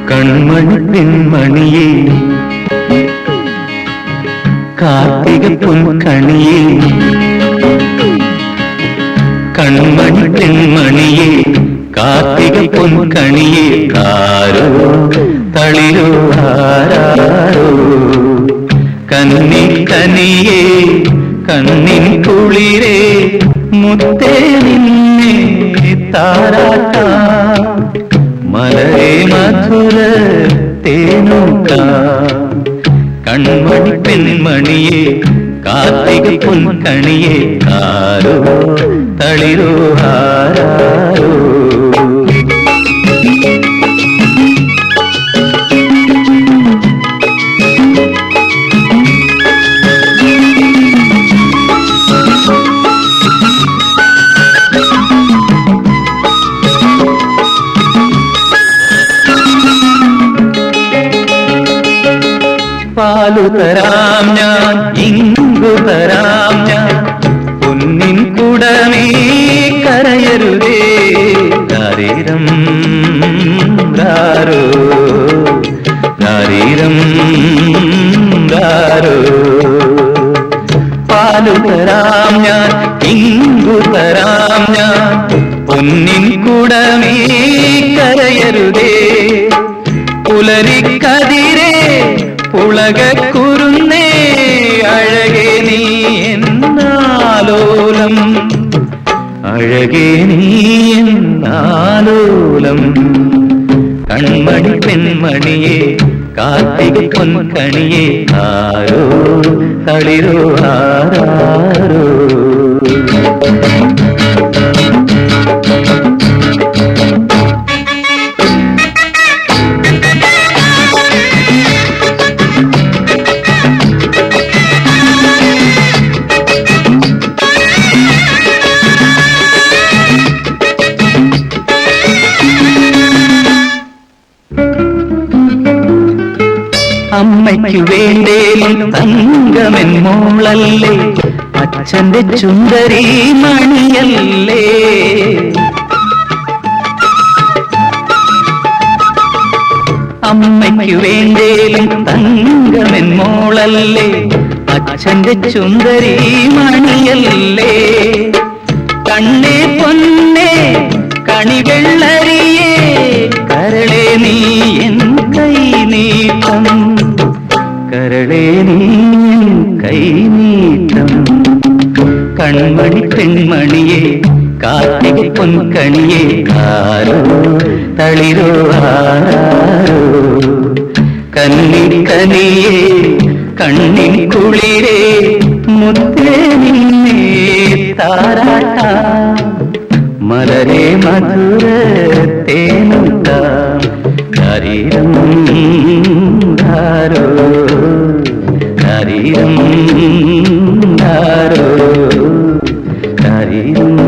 കൺമണി പെൺമണിയേ കാർത്തിക പൊൻകണിയേ കൺമണി പെൺമണിയേ കാർത്തിക പൊൻകണിയേ ആരോ തളിരോ ആരാരോ കന്നി കനിയേ കണ്ണിൻ കുളിരേ മുത്തേ നിന്നെ താരാട്ടാ മലരെ മധുര തേനൂക്ക കൺമണി പെൺമണിയേ കാർത്തിക പൊൻകണിയേ ആരോ തളിരോ ആരാരോ പാലു തരാം ഞാൻ ഇങ്കു തരാം ഞാൻ പൊന്നിൻ കുടമേ കരയരുതേ രാരീരം രാരോ രാരീരം രാരോ പാലു തരാം ഞാൻ ഇങ്കു തരാം ഞാൻ പൊന്നിൻ കുടമേ കരയരുതേ പുലരിക്കതിരേ ഉലകുരുന്നേ അഴകേ നീ എന്നാലോലം അഴകേ നീ എന്നാലോലം കൺമണി പെൺമണിയേ കാർത്തിക പൊൻകണിയേ ആരോ തളിരോ ആരാരോ അമ്മയ്ക്കു വേണ്ടേലും തങ്കമെൻ മോളല്ലേ അച്ഛന്റെ ചുന്ദരി മണിയല്ലേ അമ്മയ്ക്കു വേണ്ടേലും തങ്കമെൻ മോളല്ലേ അച്ഛന്റെ ചുന്ദരി മണിയല്ലേ കണ്ണേ പൊന്നേ കണിവെള്ളരിയേ കരളേ നീ എൻ കൈ നീട്ടം കരളേ നീ കൈ നീട്ടം കൺമണി പെൺമണിയേ കാർത്തിക പൊൻകണിയേ ആരോ തളിരോ ആരാരോ കന്നി കനിയേ കണ്ണിൻ കുളിരേ മുത്തേ നിന്നെ താരാട്ടാ മലരെ മധുര തേനൂക്ക ശരീരം ധാരോ ശരീരം ധാരോ ശരീരം